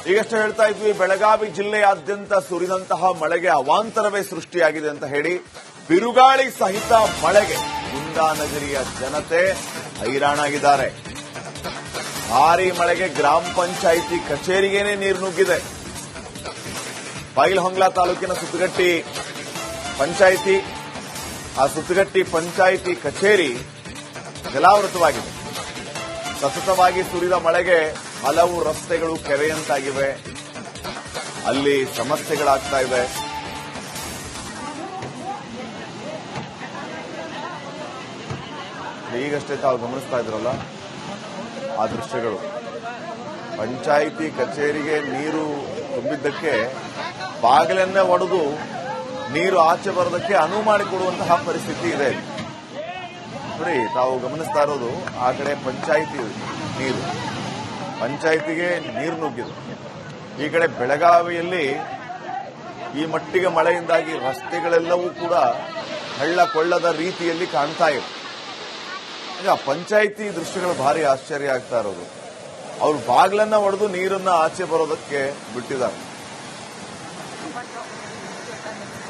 ಈಗಷ್ಟೇ ಹೇಳ್ತಾ ಇದ್ವಿ, ಬೆಳಗಾವಿ ಜಿಲ್ಲೆಯಾದ್ಯಂತ ಸುರಿದಂತಹ ಮಳೆಗೆ ಅವಾಂತರವೇ ಸೃಷ್ಟಿಯಾಗಿದೆ ಅಂತ ಹೇಳಿ ಬಿರುಗಾಳಿ ಸಹಿತ ಮಳೆಗೆ ಗುಂಡಾನಗರಿಯ ಜನತೆ ಹೈರಾಣಾಗಿದ್ದಾರೆ. ಭಾರೀ ಮಳೆಗೆ ಗ್ರಾಮ ಪಂಚಾಯಿತಿ ಕಚೇರಿಗೇನೆ ನೀರು ನುಗ್ಗಿದೆ. ಬೈಲಹೊಂಗಲ ತಾಲೂಕಿನ ಸುತ್ತಗಟ್ಟಿ ಪಂಚಾಯಿತಿ, ಆ ಸುತ್ತಗಟ್ಟಿ ಪಂಚಾಯಿತಿ ಕಚೇರಿ ಜಲಾವೃತವಾಗಿದೆ. ಸತತವಾಗಿ ಸುರಿದ ಮಳೆಗೆ ಹಲವು ರಸ್ತೆಗಳು ಕೆರೆಯಂತಾಗಿವೆ, ಅಲ್ಲಿ ಸಮಸ್ಯೆಗಳಾಗ್ತಾ ಇವೆ. ಈಗಷ್ಟೇ ತಾವು ಗಮನಿಸ್ತಾ ಇದ್ರಲ್ಲ ಆ ದೃಶ್ಯಗಳು. ಪಂಚಾಯಿತಿ ಕಚೇರಿಗೆ ನೀರು ತುಂಬಿದ್ದಕ್ಕೆ ಬಾಗಿಲನ್ನೇ ಒಡೆದು ನೀರು ಆಚೆ ಬರೋದಕ್ಕೆ ಅನುವು ಮಾಡಿಕೊಡುವಂತಹ ಪರಿಸ್ಥಿತಿ ಇದೆ. ನೋಡಿ, ತಾವು ಗಮನಿಸ್ತಾ ಇರೋದು ಆ ಕಡೆ ಪಂಚಾಯಿತಿ ನೀರು, ಪಂಚಾಯಿತಿಗೆ ನೀರು ನುಗ್ಗಿದೆ. ಈ ಕಡೆ ಬೆಳಗಾವಿಯಲ್ಲಿ ಈ ಮಟ್ಟಿಗೆ ಮಳೆಯಿಂದಾಗಿ ರಸ್ತೆಗಳೆಲ್ಲವೂ ಕೂಡ ಹಳ್ಳ ಕೊಳ್ಳದ ರೀತಿಯಲ್ಲಿ ಕಾಣ್ತಾ ಇವೆ. ಈಗ ಪಂಚಾಯಿತಿ ದೃಶ್ಯಗಳು ಭಾರಿ ಆಶ್ಚರ್ಯ ಆಗ್ತಾ ಇರೋದು. ಅವರು ಬಾಗಿಲನ್ನ ಒಡೆದು ನೀರನ್ನ ಆಚೆ ಬರೋದಕ್ಕೆ ಬಿಟ್ಟಿದ್ದಾರೆ.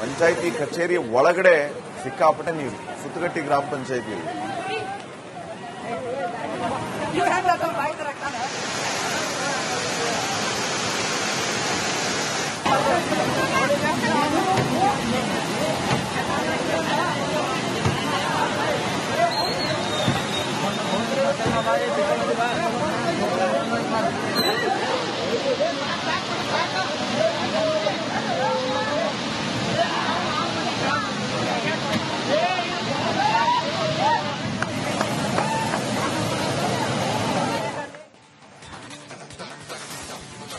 ಪಂಚಾಯಿತಿ ಕಚೇರಿ ಒಳಗಡೆ ಸಿಕ್ಕಾಪಟ್ಟೆ ನೀರು, ಸುತ್ತಗಟ್ಟಿ ಗ್ರಾಮ ಪಂಚಾಯಿತಿಯಲ್ಲಿ.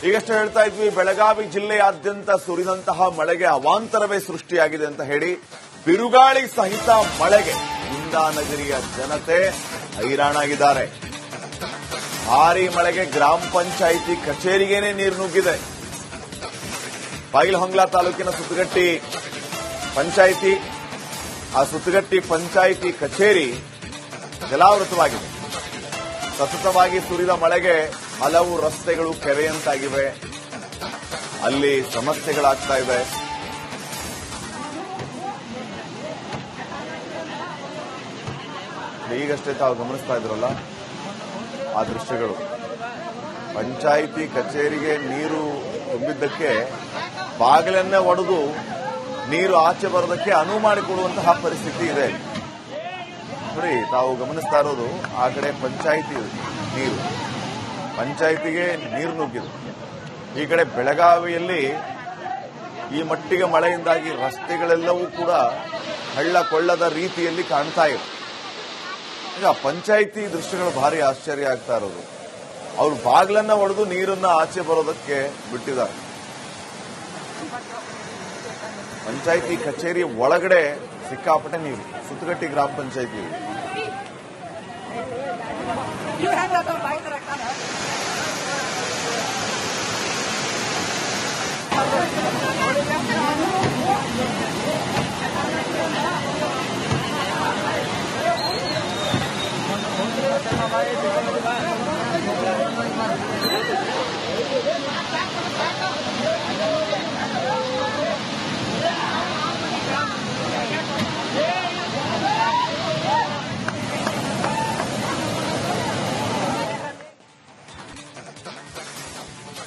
ಈಗಷ್ಟೇ ಹೇಳ್ತಾ ಇದ್ವಿ, ಬೆಳಗಾವಿ ಜಿಲ್ಲೆಯಾದ್ಯಂತ ಸುರಿದಂತಹ ಮಳೆಗೆ ಅವಾಂತರವೇ ಸೃಷ್ಟಿಯಾಗಿದೆ ಅಂತ ಹೇಳಿ ಬಿರುಗಾಳಿ ಸಹಿತ ಮಳೆಗೆ ಗುಂಡಾನಗರಿಯ ಜನತೆ ಹೈರಾಣಾಗಿದ್ದಾರೆ. ಭಾರೀ ಮಳೆಗೆ ಗ್ರಾಮ ಪಂಚಾಯಿತಿ ಕಚೇರಿಗೇನೆ ನೀರು ನುಗ್ಗಿದೆ. ಬೈಲಹೊಂಗಲ ತಾಲೂಕಿನ ಸುತ್ತಗಟ್ಟಿ ಪಂಚಾಯಿತಿ, ಆ ಸುತ್ತಗಟ್ಟಿ ಪಂಚಾಯಿತಿ ಕಚೇರಿ ಜಲಾವೃತವಾಗಿದೆ. ಸತತವಾಗಿ ಸುರಿದ ಮಳೆಗೆ ಹಲವು ರಸ್ತೆಗಳು ಕೆರೆಯಂತಾಗಿವೆ, ಅಲ್ಲಿ ಸಮಸ್ಯೆಗಳಾಗ್ತಾ ಇವೆ. ಈಗಷ್ಟೇ ತಾವು ಗಮನಿಸ್ತಾ ಇದ್ರಲ್ಲ ಆ ದೃಶ್ಯಗಳು. ಪಂಚಾಯಿತಿ ಕಚೇರಿಗೆ ನೀರು ತುಂಬಿದ್ದಕ್ಕೆ ಬಾಗಿಲನ್ನೇ ಒಡೆದು ನೀರು ಆಚೆ ಬರೋದಕ್ಕೆ ಅನುವು ಮಾಡಿಕೊಡುವಂತಹ ಪರಿಸ್ಥಿತಿ ಇದೆ. ನೋಡಿ, ತಾವು ಗಮನಿಸ್ತಾ ಇರೋದು ಆ ಕಡೆ ಪಂಚಾಯಿತಿ ನೀರು, ಪಂಚಾಯಿತಿಗೆ ನೀರು ನುಗ್ಗಿದೆ. ಈ ಕಡೆ ಬೆಳಗಾವಿಯಲ್ಲಿ ಈ ಮಟ್ಟಿಗೆ ಮಳೆಯಿಂದಾಗಿ ರಸ್ತೆಗಳೆಲ್ಲವೂ ಕೂಡ ಹಳ್ಳ ಕೊಳ್ಳದ ರೀತಿಯಲ್ಲಿ ಕಾಣ್ತಾ ಇವೆ. ಈಗ ಪಂಚಾಯಿತಿ ದೃಶ್ಯಗಳು ಭಾರಿ ಆಶ್ಚರ್ಯ ಆಗ್ತಾ ಇರೋದು. ಅವರು ಬಾಗಿಲನ್ನ ಒಡೆದು ನೀರನ್ನ ಆಚೆ ಬರೋದಕ್ಕೆ ಬಿಟ್ಟಿದ್ದಾರೆ. ಪಂಚಾಯಿತಿ ಕಚೇರಿ ಒಳಗಡೆ ಸಿಕ್ಕಾಪಟ್ಟೆ ನೀರು, ಸುತ್ತಗಟ್ಟಿ ಗ್ರಾಮ ಪಂಚಾಯಿತಿ.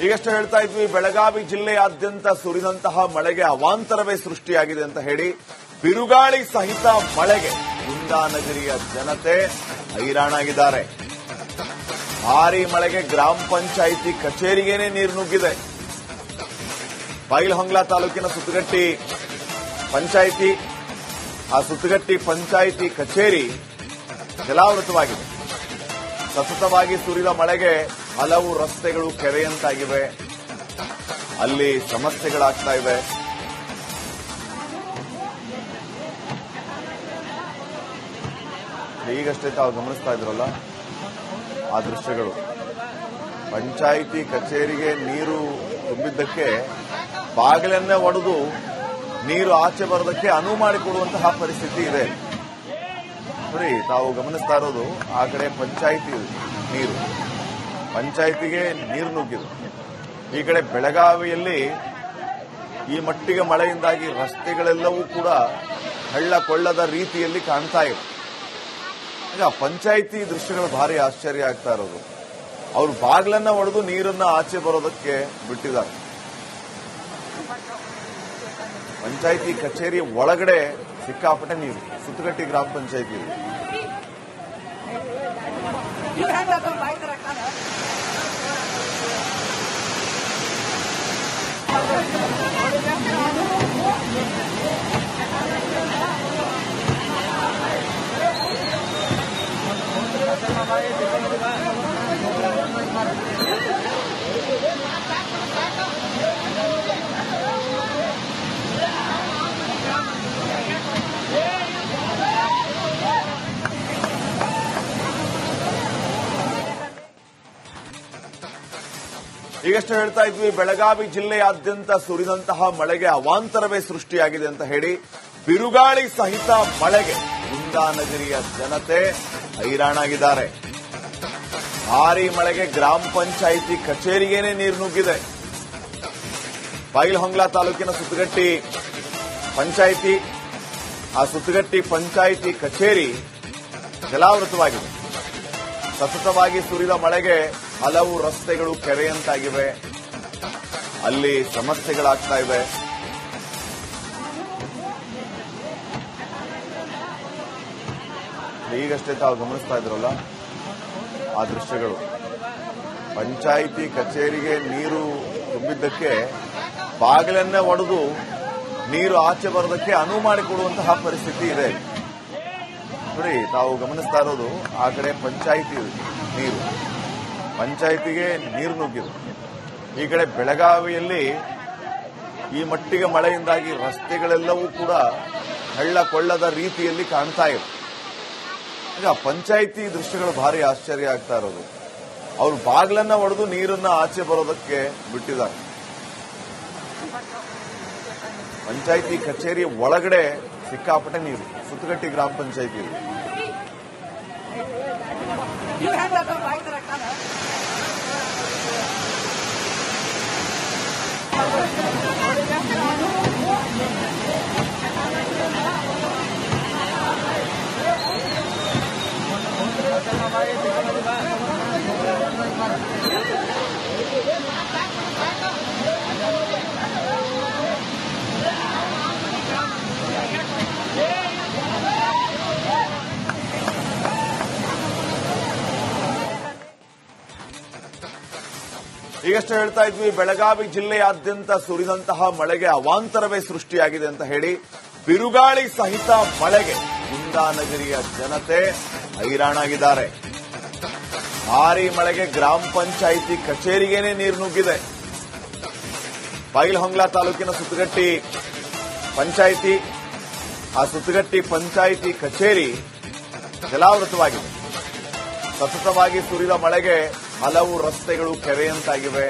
ಈಗಷ್ಟೇ ಹೇಳ್ತಾ ಇದ್ವಿ, ಬೆಳಗಾವಿ ಜಿಲ್ಲೆಯಾದ್ಯಂತ ಸುರಿದಂತಹ ಮಳೆಗೆ ಅವಾಂತರವೇ ಸೃಷ್ಟಿಯಾಗಿದೆ ಅಂತ ಹೇಳಿ ಬಿರುಗಾಳಿ ಸಹಿತ ಮಳೆಗೆ ಗುಂಡಾನಗರಿಯ ಜನತೆ ಹೈರಾಣಾಗಿದ್ದಾರೆ. ಭಾರೀ ಮಳೆಗೆ ಗ್ರಾಮ ಪಂಚಾಯಿತಿ ಕಚೇರಿಗೇನೆ ನೀರು ನುಗ್ಗಿದೆ. ಬೈಲಹೊಂಗಲ ತಾಲೂಕಿನ ಸುತ್ತಗಟ್ಟಿ ಪಂಚಾಯಿತಿ, ಆ ಸುತ್ತಗಟ್ಟಿ ಪಂಚಾಯಿತಿ ಕಚೇರಿ ಜಲಾವೃತವಾಗಿದೆ. ಸತತವಾಗಿ ಸುರಿದ ಮಳೆಗೆ ಹಲವು ರಸ್ತೆಗಳು ಕೆರೆಯಂತಾಗಿವೆ, ಅಲ್ಲಿ ಸಮಸ್ಯೆಗಳಾಗ್ತಾ ಇವೆ. ಈಗಷ್ಟೇ ತಾವು ಗಮನಿಸ್ತಾ ಇದ್ರಲ್ಲ ಆ ದೃಶ್ಯಗಳು. ಪಂಚಾಯಿತಿ ಕಚೇರಿಗೆ ನೀರು ತುಂಬಿದ್ದಕ್ಕೆ ಬಾಗಿಲನ್ನೇ ಒಡೆದು ನೀರು ಆಚೆ ಬರೋದಕ್ಕೆ ಅನುವು ಮಾಡಿಕೊಡುವಂತಹ ಪರಿಸ್ಥಿತಿ ಇದೆ. ನೋಡಿ, ತಾವು ಗಮನಿಸ್ತಾ ಇರೋದು ಆ ಕಡೆ ಪಂಚಾಯಿತಿ ನೀರು, ಪಂಚಾಯಿತಿಗೆ ನೀರು ನುಗ್ಗಿದೆ. ಈ ಕಡೆ ಬೆಳಗಾವಿಯಲ್ಲಿ ಈ ಮಟ್ಟಿಗೆ ಮಳೆಯಿಂದಾಗಿ ರಸ್ತೆಗಳೆಲ್ಲವೂ ಕೂಡ ಹಳ್ಳ ಕೊಳ್ಳದ ರೀತಿಯಲ್ಲಿ ಕಾಣ್ತಾ ಇವೆ. ಈಗ ಪಂಚಾಯಿತಿ ದೃಶ್ಯಗಳು ಭಾರಿ ಆಶ್ಚರ್ಯ ಆಗ್ತಾ ಇರೋದು. ಅವರು ಬಾಗಿಲನ್ನ ಒಡೆದು ನೀರನ್ನ ಆಚೆ ಬರೋದಕ್ಕೆ ಬಿಟ್ಟಿದ್ದಾರೆ. ಪಂಚಾಯಿತಿ ಕಚೇರಿ ಒಳಗಡೆ ಸಿಕ್ಕಾಪಟ್ಟೆ ನೀರು, ಸುತ್ತಗಟ್ಟಿ ಗ್ರಾಮ ಪಂಚಾಯಿತಿ. ಈಗಷ್ಟೇ ಹೇಳ್ತಾ ಇದ್ವಿ, ಬೆಳಗಾವಿ ಜಿಲ್ಲೆಯಾದ್ಯಂತ ಸುರಿದಂತಹ ಮಳೆಗೆ ಅವಾಂತರವೇ ಸೃಷ್ಟಿಯಾಗಿದೆ ಅಂತ ಹೇಳಿ. ಬಿರುಗಾಳಿ ಸಹಿತ ಮಳೆಗೆ ಕುಂದಾನಗರಿಯ ಜನತೆ ಹೈರಾಣಾಗಿದ್ದಾರೆ. ಭಾರೀ ಮಳೆಗೆ ಗ್ರಾಮ ಪಂಚಾಯಿತಿ ಕಚೇರಿಗೇನೆ ನೀರು ನುಗ್ಗಿದೆ. ಬೈಲಹೊಂಗಲ ತಾಲೂಕಿನ ಸುತ್ತಗಟ್ಟಿ ಪಂಚಾಯಿತಿ, ಆ ಸುತ್ತಗಟ್ಟಿ ಪಂಚಾಯಿತಿ ಕಚೇರಿ ಜಲಾವೃತವಾಗಿದೆ. ಸತತವಾಗಿ ಸುರಿದ ಮಳೆಗೆ ಹಲವು ರಸ್ತೆಗಳು ಕೆರೆಯಂತಾಗಿವೆ, ಅಲ್ಲಿ ಸಮಸ್ಯೆಗಳಾಗ್ತಾ ಇವೆ. ಈಗಷ್ಟೇ ತಾವು ಗಮನಿಸ್ತಾ ಇದ್ರಲ್ಲ ಆ ದೃಶ್ಯಗಳು. ಪಂಚಾಯಿತಿ ಕಚೇರಿಗೆ ನೀರು ತುಂಬಿದ್ದಕ್ಕೆ ಬಾಗಿಲನ್ನೇ ಒಡೆದು ನೀರು ಆಚೆ ಬರೋದಕ್ಕೆ ಅನುವು ಮಾಡಿಕೊಡುವಂತಹ ಪರಿಸ್ಥಿತಿ ಇದೆ. ನೋಡಿ, ತಾವು ಗಮನಿಸ್ತಾ ಇರೋದು ಆ ಕಡೆ ಪಂಚಾಯಿತಿ ನೀರು, ಪಂಚಾಯಿತಿಗೆ ನೀರು ನುಗ್ಗಿದೆ. ಈ ಕಡೆ ಬೆಳಗಾವಿಯಲ್ಲಿ ಈ ಮಟ್ಟಿಗೆ ಮಳೆಯಿಂದಾಗಿ ರಸ್ತೆಗಳೆಲ್ಲವೂ ಕೂಡ ಹಳ್ಳ ಕೊಳ್ಳದ ರೀತಿಯಲ್ಲಿ ಕಾಣ್ತಾ ಇವೆ. ಈಗ ಪಂಚಾಯಿತಿ ದೃಶ್ಯಗಳು ಭಾರಿ ಆಶ್ಚರ್ಯ ಆಗ್ತಾ ಇರೋದು. ಅವರು ಬಾಗಿಲನ್ನ ಒಡೆದು ನೀರನ್ನ ಆಚೆ ಬರೋದಕ್ಕೆ ಬಿಟ್ಟಿದ್ದಾರೆ. ಪಂಚಾಯಿತಿ ಕಚೇರಿ ಒಳಗಡೆ ಸಿಕ್ಕಾಪಟ್ಟೆ ನೀರು, ಸುತ್ತಗಟ್ಟಿ ಗ್ರಾಮ ಪಂಚಾಯಿತಿ. ಈಗಷ್ಟೇ ಹೇಳ್ತಾ ಇದ್ವಿ, ಬೆಳಗಾವಿ ಜಿಲ್ಲೆಯಾದ್ಯಂತ ಸುರಿದಂತಹ ಮಳೆಗೆ ಅವಾಂತರವೇ ಸೃಷ್ಟಿಯಾಗಿದೆ ಅಂತ ಹೇಳಿ. ಬಿರುಗಾಳಿ ಸಹಿತ ಮಳೆಗೆ ಕುಂದಾನಗರಿಯ ಜನತೆ ಹೈರಾಣಾಗಿದ್ದಾರೆ. ಭಾರೀ ಮಳೆಗೆ ಗ್ರಾಮ ಪಂಚಾಯಿತಿ ಕಚೇರಿಗೇನೆ ನೀರು ನುಗ್ಗಿದೆ. ಬೈಲಹೊಂಗಲ ತಾಲೂಕಿನ ಸುತ್ತಗಟ್ಟಿ ಪಂಚಾಯಿತಿ, ಆ ಸುತ್ತಗಟ್ಟಿ ಪಂಚಾಯಿತಿ ಕಚೇರಿ ಜಲಾವೃತವಾಗಿದೆ. ಸತತವಾಗಿ ಸುರಿದ ಮಳೆಗೆ ಹಲವು ರಸ್ತೆಗಳು ಕೆರೆಯಂತಾಗಿವೆ,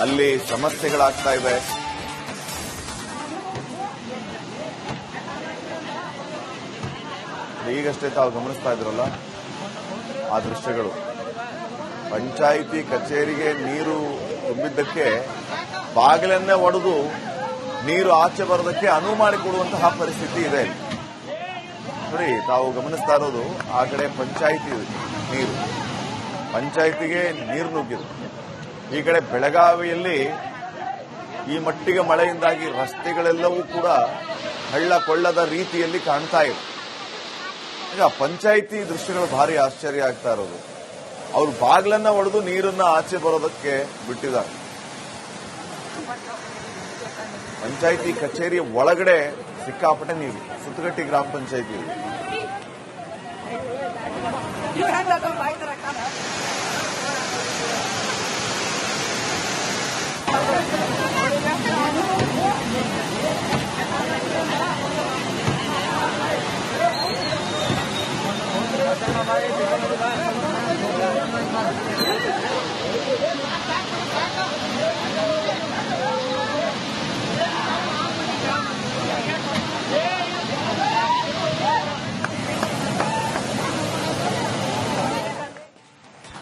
ಅಲ್ಲಿ ಸಮಸ್ಯೆಗಳಾಗ್ತಾ ಇವೆ. ಈಗಷ್ಟೇ ತಾವು ಗಮನಿಸ್ತಾ ಇದ್ರಲ್ಲ ಆ ದೃಶ್ಯಗಳು. ಪಂಚಾಯಿತಿ ಕಚೇರಿಗೆ ನೀರು ತುಂಬಿದ್ದಕ್ಕೆ ಬಾಗಿಲನ್ನೇ ಒಡೆದು ನೀರು ಆಚೆ ಬರೋದಕ್ಕೆ ಅನುವು ಮಾಡಿಕೊಡುವಂತಹ ಪರಿಸ್ಥಿತಿ ಇದೆ. ನೋಡಿ, ತಾವು ಗಮನಿಸ್ತಾ ಇರೋದು ಆ ಕಡೆ ಪಂಚಾಯಿತಿ ನೀರು, ಪಂಚಾಯಿತಿಗೆ ನೀರು ನುಗ್ಗಿದೆ. ಈ ಕಡೆ ಬೆಳಗಾವಿಯಲ್ಲಿ ಈ ಮಟ್ಟಿಗೆ ಮಳೆಯಿಂದಾಗಿ ರಸ್ತೆಗಳೆಲ್ಲವೂ ಕೂಡ ಹಳ್ಳ ಕೊಳ್ಳದ ರೀತಿಯಲ್ಲಿ ಕಾಣ್ತಾ ಇವೆ. ಈಗ ಪಂಚಾಯಿತಿ ದೃಶ್ಯಗಳು ಭಾರಿ ಆಶ್ಚರ್ಯ ಆಗ್ತಾ ಇರೋದು. ಅವರು ಬಾಗಿಲನ್ನ ಒಡೆದು ನೀರನ್ನ ಆಚೆ ಬರೋದಕ್ಕೆ ಬಿಟ್ಟಿದ್ದಾರೆ. ಪಂಚಾಯಿತಿ ಕಚೇರಿ ಒಳಗಡೆ ಸಿಕ್ಕಾಪಟ್ಟೆ ನೀರು, ಸುತ್ತಗಟ್ಟಿ ಗ್ರಾಮ ಪಂಚಾಯಿತಿ. Bye.